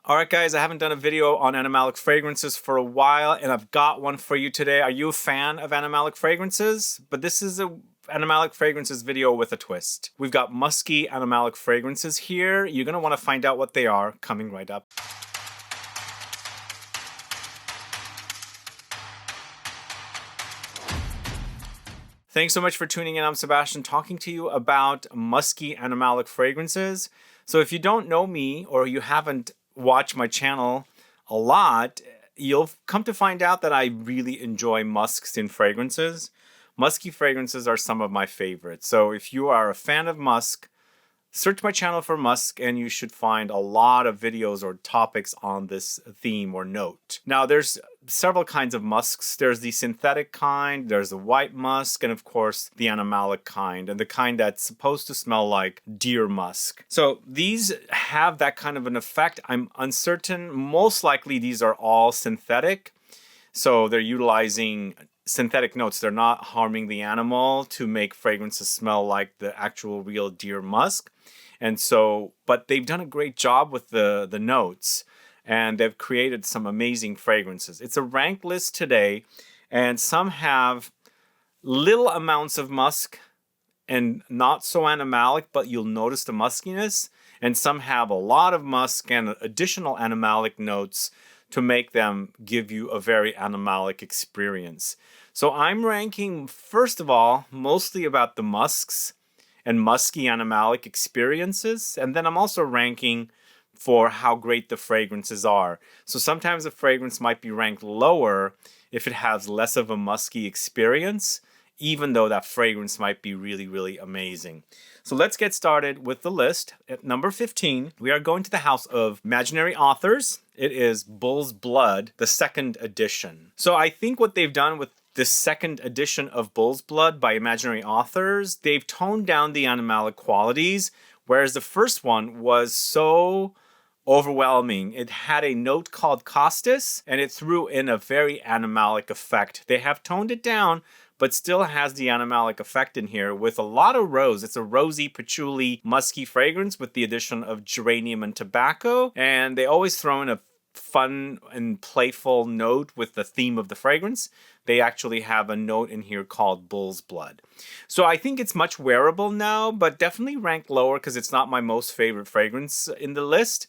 Alright guys, I haven't done a video on animalic fragrances for a while, and I've got one for you today. Are you a fan of animalic fragrances? But this is a animalic fragrances video with a twist. We've got musky animalic fragrances here. You're going to want to find out what they are coming right up. Thanks so much for tuning in. I'm Sebastian, talking to you about musky animalic fragrances. So if you don't know me, or you haven't watched my channel a lot, you'll come to find out that I really enjoy musks in fragrances. Musky fragrances are some of my favorites. So if you are a fan of musk, search my channel for musk and you should find a lot of videos or topics on this theme or note. Now there's several kinds of musks. There's the synthetic kind, there's the white musk, and of course the animalic kind, and the kind that's supposed to smell like deer musk. So these have that kind of an effect. I'm uncertain. Most likely these are all synthetic. So they're utilizing synthetic notes. They're not harming the animal to make fragrances smell like the actual real deer musk. And so, but they've done a great job with the notes, and they've created some amazing fragrances. It's a ranked list today, and some have little amounts of musk and not so animalic, but you'll notice the muskiness. And some have a lot of musk and additional animalic notes to make them give you a very animalic experience. So I'm ranking, first of all, mostly about the musks and musky animalic experiences. And then I'm also ranking for how great the fragrances are. So sometimes a fragrance might be ranked lower if it has less of a musky experience, even though that fragrance might be really, really amazing. So let's get started with the list. At number 15, we are going to the house of imaginary authors. It is Bull's Blood, the second edition. So I think what they've done with this second edition of Bull's Blood by imaginary authors, they've toned down the animalic qualities, whereas the first one was so overwhelming. It had a note called costus, and it threw in a very animalic effect. They have toned it down, but still has the animalic effect in here with a lot of rose. It's a rosy, patchouli, musky fragrance with the addition of geranium and tobacco, and they always throw in a fun and playful note with the theme of the fragrance. They actually have a note in here called Bull's Blood. So I think it's much wearable now, but definitely ranked lower because it's not my most favorite fragrance in the list.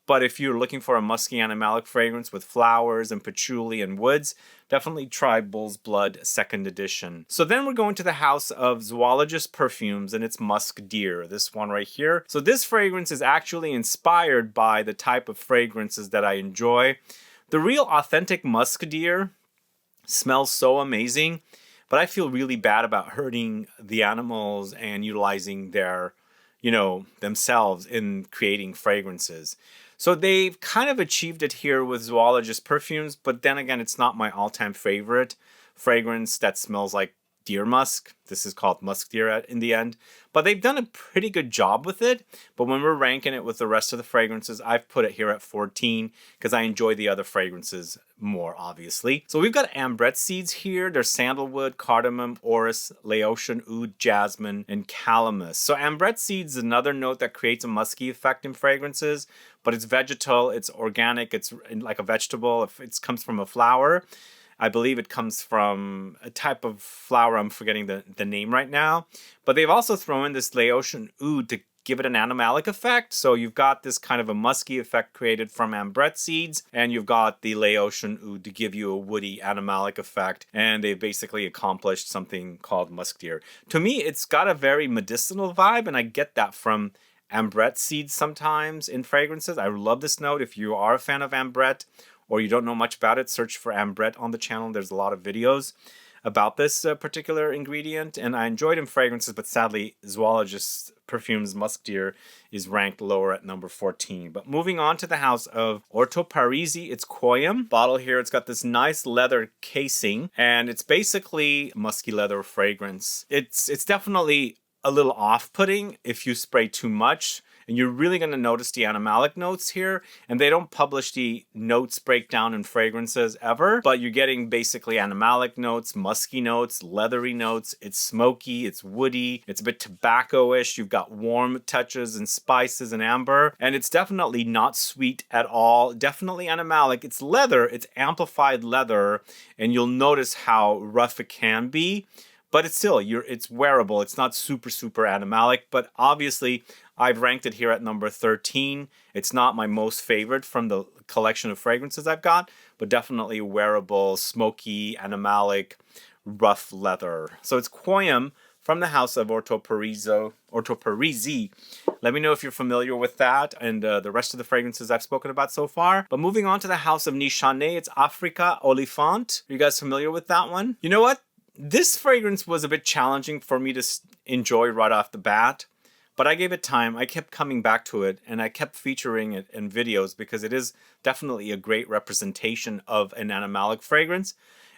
But if you're looking for a musky animalic fragrance with flowers and patchouli and woods, definitely try Bull's Blood second edition. So then we're going to the house of Zoologist Perfumes, and it's Musk Deer, this one right here. So this fragrance is actually inspired by the type of fragrances that I enjoy. The real authentic Musk Deer smells so amazing, but I feel really bad about hurting the animals and utilizing their, themselves in creating fragrances. So they've kind of achieved it here with Zoologist Perfumes, but then again, it's not my all-time favorite fragrance that smells like deer musk. This is called Musk Deer in the end. But they've done a pretty good job with it. But when we're ranking it with the rest of the fragrances, I've put it here at 14 because I enjoy the other fragrances more, obviously. So we've got Ambrette seeds here. There's Sandalwood, Cardamom, Orris, Laotian, Oud, Jasmine, and Calamus. So Ambrette seeds is another note that creates a musky effect in fragrances, but it's vegetal, it's organic, it's like a vegetable. It comes from a flower. I believe it comes from a type of flower. I'm forgetting the name right now. But they've also thrown in this Laotian Oud to give it an animalic effect. So you've got this kind of a musky effect created from Ambrette seeds, and you've got the Laotian Oud to give you a woody animalic effect. And they've basically accomplished something called Musk Deer. To me, it's got a very medicinal vibe, and I get that from Ambrette seeds sometimes in fragrances. I love this note. If you are a fan of Ambrette, or you don't know much about it, search for Ambrette on the channel. There's a lot of videos about this particular ingredient, and I enjoyed in fragrances, but sadly, Zoologist Perfumes Musk Deer is ranked lower at number 14. But moving on to the house of ORTO PARISI, it's CUOIUM. Bottle here, it's got this nice leather casing, and it's basically musky leather fragrance. It's definitely a little off-putting if you spray too much. and you're really going to notice the animalic notes here. And they don't publish the notes breakdown in fragrances ever, but you're getting basically animalic notes, musky notes, leathery notes. It's smoky, it's woody, it's a bit tobacco-ish. You've got warm touches and spices and amber, and it's definitely not sweet at all. Definitely animalic. It's leather, it's amplified leather, and you'll notice how rough it can be. But it's still, it's wearable. It's not super animalic, but obviously I've ranked it here at number 13. It's not my most favorite from the collection of fragrances I've got, but definitely wearable, smoky, animalic, rough leather. So it's CUOIUM from the house of ORTO PARISI. Let me know if you're familiar with that and the rest of the fragrances I've spoken about so far. But moving on to the house of NISHANE, it's AFRIKA OLIFANT. Are you guys familiar with that one? You know what? This fragrance was a bit challenging for me to enjoy right off the bat, but I gave it time. I kept coming back to it, and I kept featuring it in videos because it is definitely a great representation of an animalic fragrance,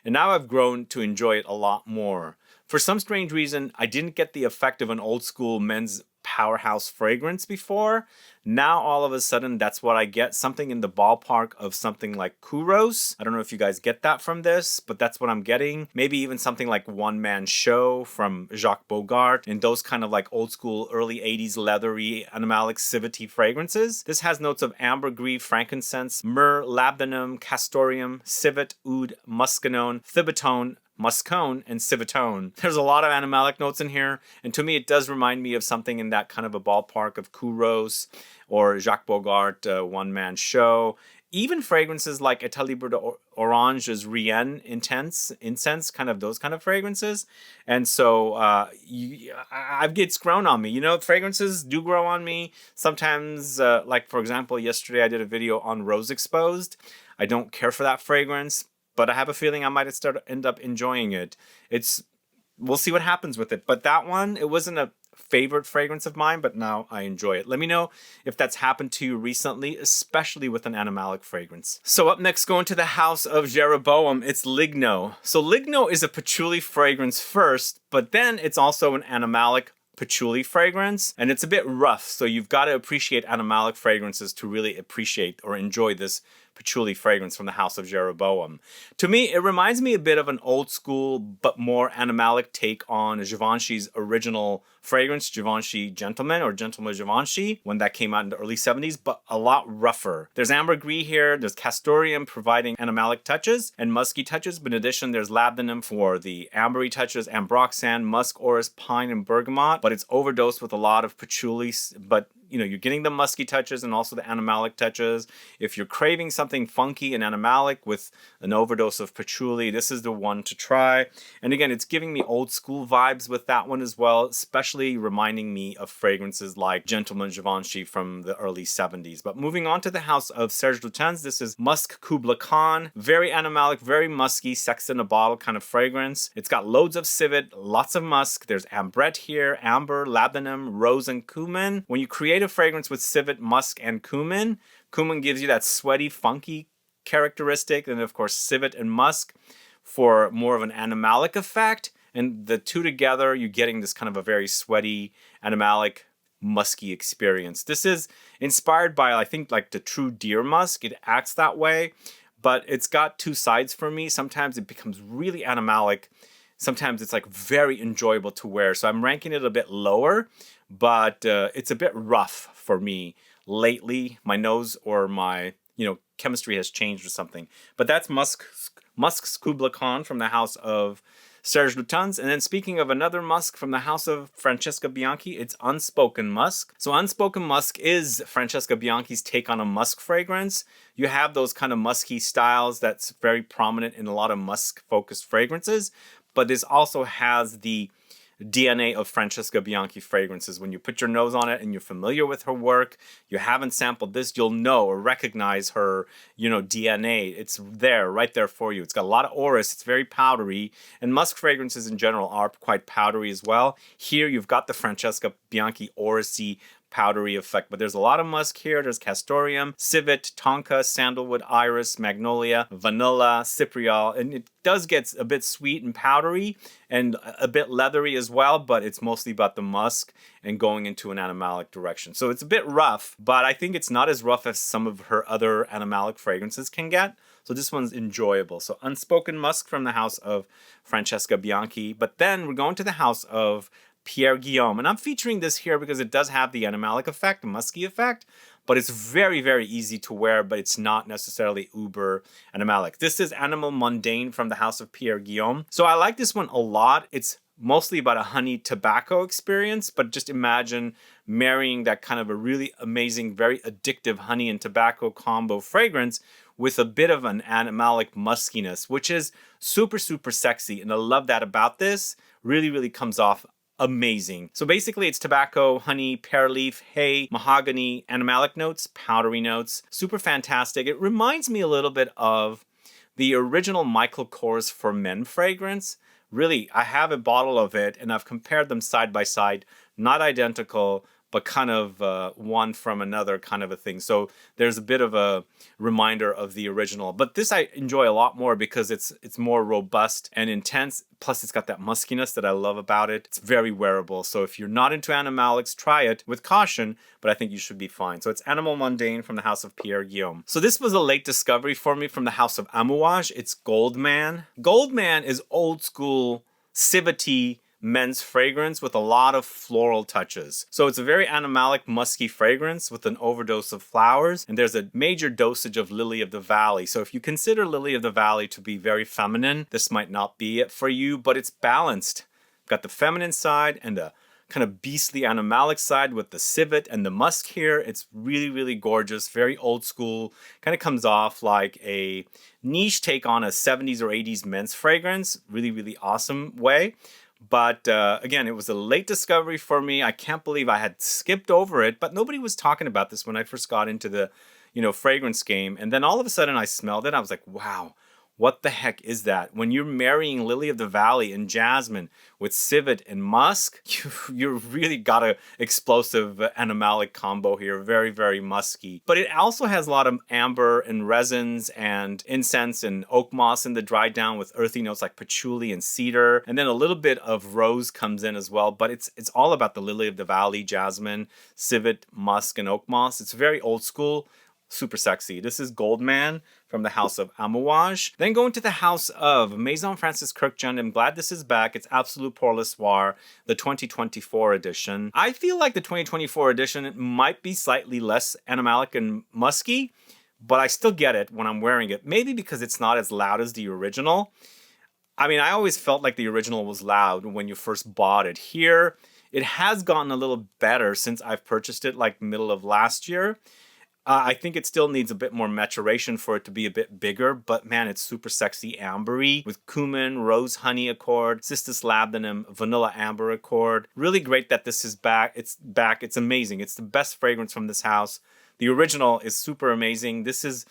and now I've grown to enjoy it a lot more. For some strange reason, I didn't get the effect of an old school men's powerhouse fragrance before. Now all of a sudden that's what I get, something in the ballpark of something like Kuros. I don't know if you guys get that from this, but that's what I'm getting. Maybe even something like One Man Show from Jacques Bogart and those kind of like old school early 80s leathery animalic civet fragrances. This has notes of ambergris, frankincense, myrrh, labdanum, castoreum, civet, oud, muscanone, thibetone, muscone, and civetone. There's a lot of animalic notes in here, and to me it does remind me of something in that kind of a ballpark of Kuros or Jacques Bogart, One Man Show. Even fragrances like Atelier d'Orange's Rien Incense, kind of those kind of fragrances. And so it's grown on me. You know, fragrances do grow on me. Sometimes, like for example, yesterday I did a video on Rose Exposed. I don't care for that fragrance, but I have a feeling I might end up enjoying it. We'll see what happens with it. But that one, it wasn't a favorite fragrance of mine, but now I enjoy it. Let me know if that's happened to you recently, especially with an animalic fragrance. So up next, going to the house of JEROBOAM, it's LIGNO. So LIGNO is a patchouli fragrance first, but then it's also an animalic patchouli fragrance, and it's a bit rough, so you've got to appreciate animalic fragrances to really appreciate or enjoy this patchouli fragrance from the house of JEROBOAM. To me, it reminds me a bit of an old school but more animalic take on Givenchy's original fragrance, Givenchy Gentleman or Gentleman Givenchy, when that came out in the early 70s, but a lot rougher. There's ambergris here, there's castoreum providing animalic touches and musky touches, but in addition there's labdanum for the ambery touches, ambroxan, musk, orris, pine, and bergamot, but it's overdosed with a lot of patchouli, but you know, you're getting the musky touches and also the animalic touches. If you're craving something funky and animalic with an overdose of patchouli, this is the one to try. And again, it's giving me old school vibes with that one as well, especially reminding me of fragrances like Gentleman Givenchy from the early 70s. But moving on to the house of Serge Lutens, this is Musk Kubla Khan. Very animalic, very musky, sex in a bottle kind of fragrance. It's got loads of civet, lots of musk. There's ambrette here, amber, labdanum, rose, and cumin. When you create a fragrance with civet, musk, and cumin gives you that sweaty, funky characteristic, and of course civet and musk for more of an animalic effect, and the two together you're getting this kind of a very sweaty, animalic, musky experience. This is inspired by, I think, like the true deer musk. It acts that way, but it's got two sides for me. Sometimes it becomes really animalic, sometimes it's like very enjoyable to wear, so I'm ranking it a bit lower, but it's a bit rough for me lately. My nose or my, chemistry has changed or something. But that's Musk's Kubla Khan from the house of Serge Lutens. And then speaking of another musk from the house of Francesca Bianchi, it's Unspoken Musk. So Unspoken Musk is Francesca Bianchi's take on a musk fragrance. You have those kind of musky styles that's very prominent in a lot of musk-focused fragrances, but this also has the DNA of Francesca Bianchi fragrances. When you put your nose on it and you're familiar with her work, you haven't sampled this, you'll know or recognize her, DNA. It's there, right there for you. It's got a lot of orris, it's very powdery, and musk fragrances in general are quite powdery as well. Here you've got the Francesca Bianchi orrisy powdery effect. But there's a lot of musk here. There's Castoreum, Civet, Tonka, Sandalwood, Iris, Magnolia, Vanilla, Cypriol, and it does get a bit sweet and powdery and a bit leathery as well, but it's mostly about the musk and going into an animalic direction. So it's a bit rough, but I think it's not as rough as some of her other animalic fragrances can get. So this one's enjoyable. So Unspoken Musk from the house of Francesca Bianchi. But then we're going to the house of Pierre Guillaume. And I'm featuring this here because it does have the animalic effect, the musky effect. But it's very, very easy to wear, but it's not necessarily uber animalic. This is Animal Mundane from the house of Pierre Guillaume. So I like this one a lot. It's mostly about a honey tobacco experience, but just imagine marrying that kind of a really amazing, very addictive honey and tobacco combo fragrance with a bit of an animalic muskiness, which is super, super sexy. And I love that about this. Really, really comes off amazing. So basically it's tobacco, honey, pear leaf, hay, mahogany, animalic notes, powdery notes. Super fantastic. It reminds me a little bit of the original Michael Kors for Men fragrance. Really, I have a bottle of it and I've compared them side by side. Not identical, but kind of one from another kind of a thing. So there's a bit of a reminder of the original. But this I enjoy a lot more because it's more robust and intense. Plus it's got that muskiness that I love about it. It's very wearable. So if you're not into animalics, try it with caution, but I think you should be fine. So it's Animal Mundane from the house of Pierre Guillaume. So this was a late discovery for me from the house of Amouage. It's Goldman. Goldman is old school Civet men's fragrance with a lot of floral touches. So it's a very animalic, musky fragrance with an overdose of flowers, and there's a major dosage of Lily of the Valley. So if you consider Lily of the Valley to be very feminine, this might not be it for you, but it's balanced. Got the feminine side and the kind of beastly animalic side with the civet and the musk here. It's really, really gorgeous, very old school. Kind of comes off like a niche take on a 70s or 80s men's fragrance. Really, really awesome way. But again, it was a late discovery for me. I can't believe I had skipped over it, but nobody was talking about this when I first got into the, fragrance game. And then all of a sudden I smelled it. I was like, wow, what the heck is that? When you're marrying Lily of the Valley and Jasmine with Civet and Musk, you really got a explosive animalic combo here. Very, very musky. But it also has a lot of amber and resins and incense and oak moss in the dry down with earthy notes like patchouli and cedar. And then a little bit of rose comes in as well. But it's all about the Lily of the Valley, Jasmine, Civet, Musk, and oak moss. It's very old school. Super sexy. This is Goldman from the house of Amouage. Then going to the house of Maison Francis Kurkdjian. I'm glad this is back. It's Absolute Pour Le Soir, the 2024 edition. I feel like the 2024 edition might be slightly less animalic and musky, but I still get it when I'm wearing it. Maybe because it's not as loud as the original. I mean, I always felt like the original was loud when you first bought it. Here, it has gotten a little better since I've purchased it like middle of last year. I think it still needs a bit more maturation for it to be a bit bigger, but man, it's super sexy ambery with cumin, rose honey accord, cistus labdanum, vanilla amber accord. Really great that this is back. It's back. It's amazing. It's the best fragrance from this house. The original is super amazing. This is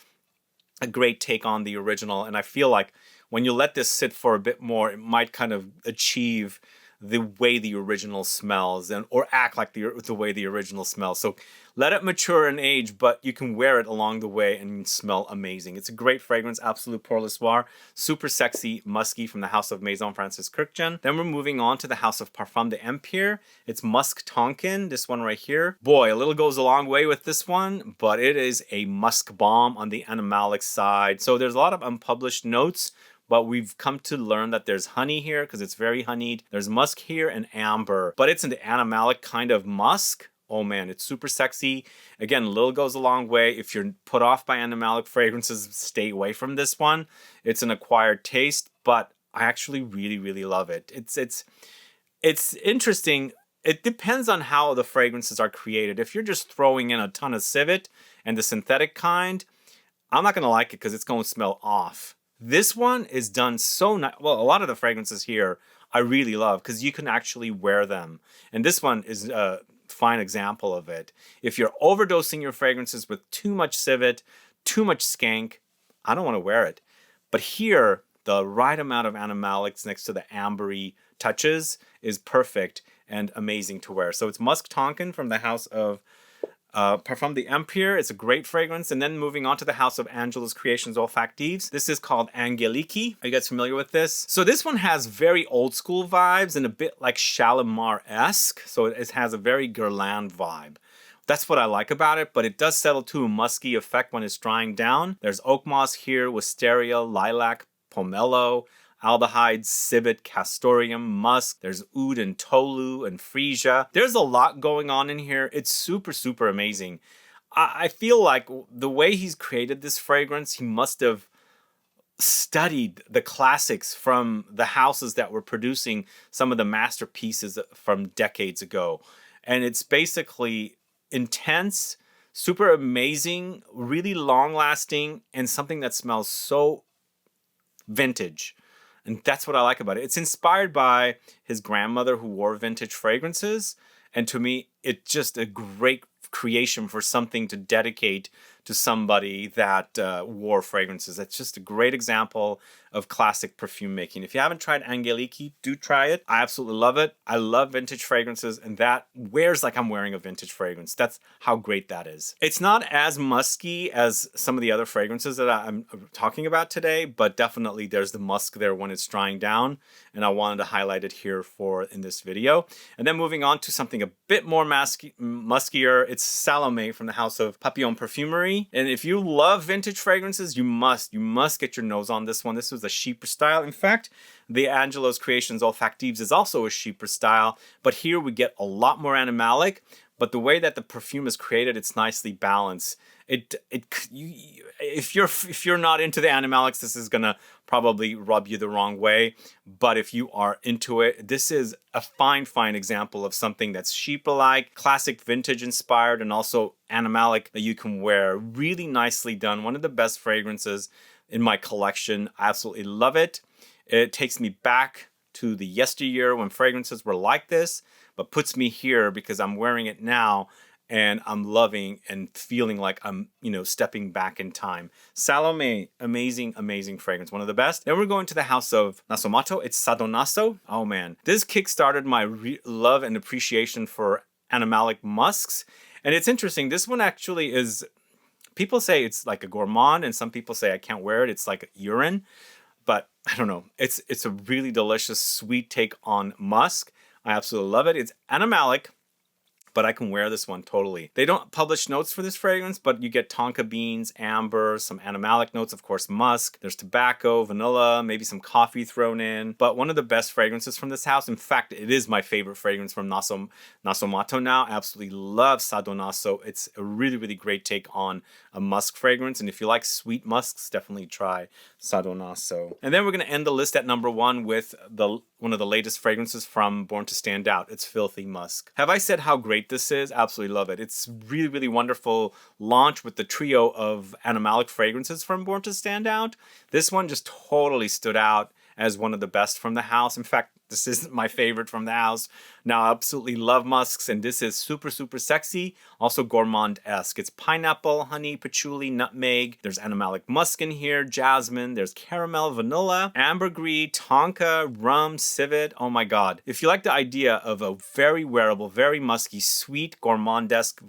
a great take on the original, and I feel like when you let this sit for a bit more, it might kind of achieve the way the original smells or act like the way the original smells. So let it mature and age, but you can wear it along the way and smell amazing. It's a great fragrance, Absolute Pour Le Soir. Super sexy, musky from the house of Maison Francis Kurkdjian. Then we're moving on to the house of Parfum d'Empire. It's Musk Tonkin, this one right here. Boy, a little goes a long way with this one, but it is a musk bomb on the animalic side. So there's a lot of unpublished notes, but we've come to learn that there's honey here because it's very honeyed. There's musk here and amber, but it's an animalic kind of musk. Oh man, it's super sexy. Again, a little goes a long way. If you're put off by animalic fragrances, stay away from this one. It's an acquired taste, but I actually really, really love it. It's interesting. It depends on how the fragrances are created. If you're just throwing in a ton of civet and the synthetic kind, I'm not going to like it because it's going to smell off. This one is done so nice. Well, a lot of the fragrances here I really love because you can actually wear them. And this one is a fine example of it. If you're overdosing your fragrances with too much civet, too much skank, I don't want to wear it. But here, the right amount of animalics next to the ambery touches is perfect. and amazing to wear. So it's Musk Tonkin from the house of Parfum d'Empire. It's a great fragrance. And then moving on to the house of Angela's Creations Olfactives. This is called Angelique. Are you guys familiar with this? So this one has very old school vibes and a bit like Shalimar-esque. So it has a very Guerlain vibe. That's what I like about it, but it does settle to a musky effect when it's drying down. There's oak moss here, wisteria, lilac, pomelo, aldehydes, civet, castoreum, musk. There's oud and tolu and freesia. There's a lot going on in here. It's super, super amazing. I feel like the way he's created this fragrance, he must have studied the classics from the houses that were producing some of the masterpieces from decades ago. And it's basically intense, super amazing, really long lasting, and something that smells so vintage. And that's what I like about it. It's inspired by his grandmother who wore vintage fragrances. And to me, it's just a great creation for something to dedicate to somebody that wore fragrances. That's just a great example of classic perfume making. If you haven't tried Angelique, do try it. I absolutely love it. I love vintage fragrances, and that wears like I'm wearing a vintage fragrance. That's how great that is. It's not as musky as some of the other fragrances that I'm talking about today, but definitely there's the musk there when it's drying down, and I wanted to highlight it here in this video. And then moving on to something a bit more muskier, it's Salome from the house of Papillon Perfumery. And if you love vintage fragrances, you must get your nose on this one. This was a Chypre style. In fact, the Angela's Creations Olfactives is also a Chypre style, but here we get a lot more animalic. But the way that the perfume is created, it's nicely balanced. If you're not into the animalics, this is gonna probably rub you the wrong way. But if you are into it, this is a fine example of something that's Chypre-like, classic vintage inspired, and also animalic that you can wear. Really nicely done. One of the best fragrances in my collection. I absolutely love it. It takes me back to the yesteryear when fragrances were like this, but puts me here because I'm wearing it now and I'm loving and feeling like I'm, stepping back in time. Salome, amazing fragrance, one of the best. Then we're going to the house of Nasomatto. It's Sadonaso. Oh man, this kickstarted my love and appreciation for animalic musks. And it's interesting, this one actually is, people say it's like a gourmand, and some people say I can't wear it, it's like urine. But I don't know, it's a really delicious, sweet take on musk. I absolutely love it. It's animalic, but I can wear this one totally. They don't publish notes for this fragrance, but you get tonka beans, amber, some animalic notes, of course, musk. There's tobacco, vanilla, maybe some coffee thrown in. But one of the best fragrances from this house, in fact, it is my favorite fragrance from Nasomatto now. I absolutely love Sadonaso. It's a really great take on a musk fragrance. And if you like sweet musks, definitely try Sadonaso. And then we're going to end the list at number 1 with one of the latest fragrances from Born to Stand Out. It's Filthy Musk. Have I said how great this is? Absolutely love it. It's really wonderful launch with the trio of animalic fragrances from Born to Stand Out. This one just totally stood out as one of the best from the house. In fact, this isn't my favorite from the house. Now, I absolutely love musks, and this is super sexy, also gourmand-esque. It's pineapple, honey, patchouli, nutmeg. There's animalic musk in here, jasmine. There's caramel, vanilla, ambergris, tonka, rum, civet. Oh my god. If you like the idea of a very wearable, very musky, sweet, gourmand-esque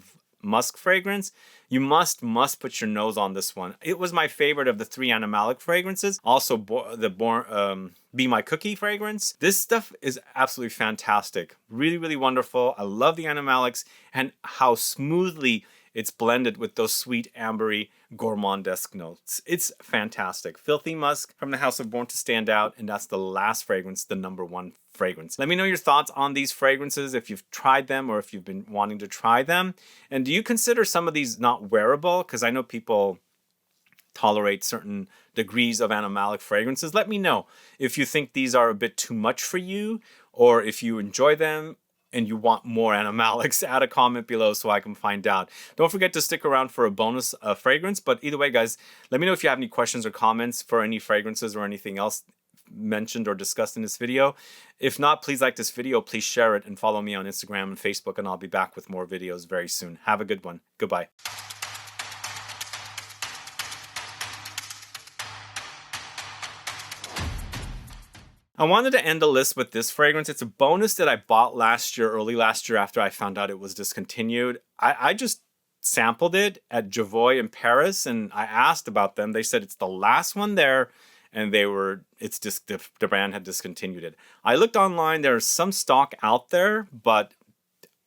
musk fragrance, you must put your nose on this one. It was my favorite of the 3 animalic fragrances. Also, Be My Cookie fragrance. This stuff is absolutely fantastic. Really wonderful. I love the animalics and how smoothly it's blended with those sweet, ambery, gourmand-esque notes. It's fantastic. Filthy Musk from the house of Born to Stand Out, and that's the last fragrance, the number 1 fragrance. Let me know your thoughts on these fragrances, if you've tried them or if you've been wanting to try them. And do you consider some of these not wearable? Because I know people tolerate certain degrees of animalic fragrances. Let me know if you think these are a bit too much for you, or if you enjoy them and you want more animalics. Add a comment below so I can find out. Don't forget to stick around for a bonus fragrance. But either way, guys, let me know if you have any questions or comments for any fragrances or anything else mentioned or discussed in this video. If not, please like this video, please share it, and follow me on Instagram and Facebook, and I'll be back with more videos very soon. Have a good one. Goodbye. I wanted to end the list with this fragrance. It's a bonus that I bought last year, early last year, after I found out it was discontinued. I just sampled it at Javoy in Paris, and I asked about them. They said it's the last one there, and it's just the brand had discontinued it. I looked online. There's some stock out there, but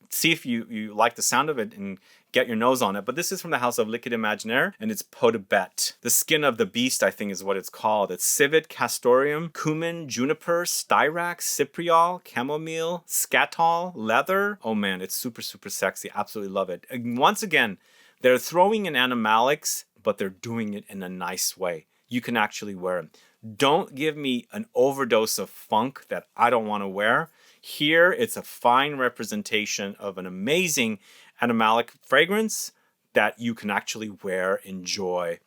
see if you like the sound of it and get your nose on it. But this is from the house of Liquid Imaginaire, and it's Peau de Bête. The skin of the beast, I think, is what it's called. It's Civet, Castoreum, Cumin, Juniper, Styrax, Cypriol, Chamomile, Scatol, Leather. Oh man, it's super, super sexy. Absolutely love it. And once again, they're throwing in animalics, but they're doing it in a nice way. You can actually wear them. Don't give me an overdose of funk that I don't want to wear. Here, it's a fine representation of an amazing animalic fragrance that you can actually wear, enjoy,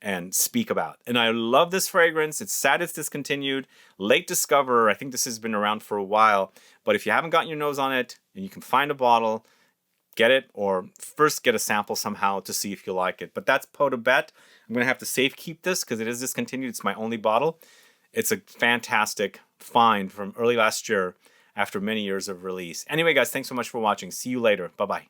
and speak about. And I love this fragrance. It's sad it's discontinued. Late discoverer. I think this has been around for a while. But if you haven't gotten your nose on it and you can find a bottle, get it, or first get a sample somehow to see if you like it. But that's Peau de Bête. I'm going to have to safe keep this because it is discontinued. It's my only bottle. It's a fantastic find from early last year after many years of release. Anyway, guys, thanks so much for watching. See you later. Bye-bye.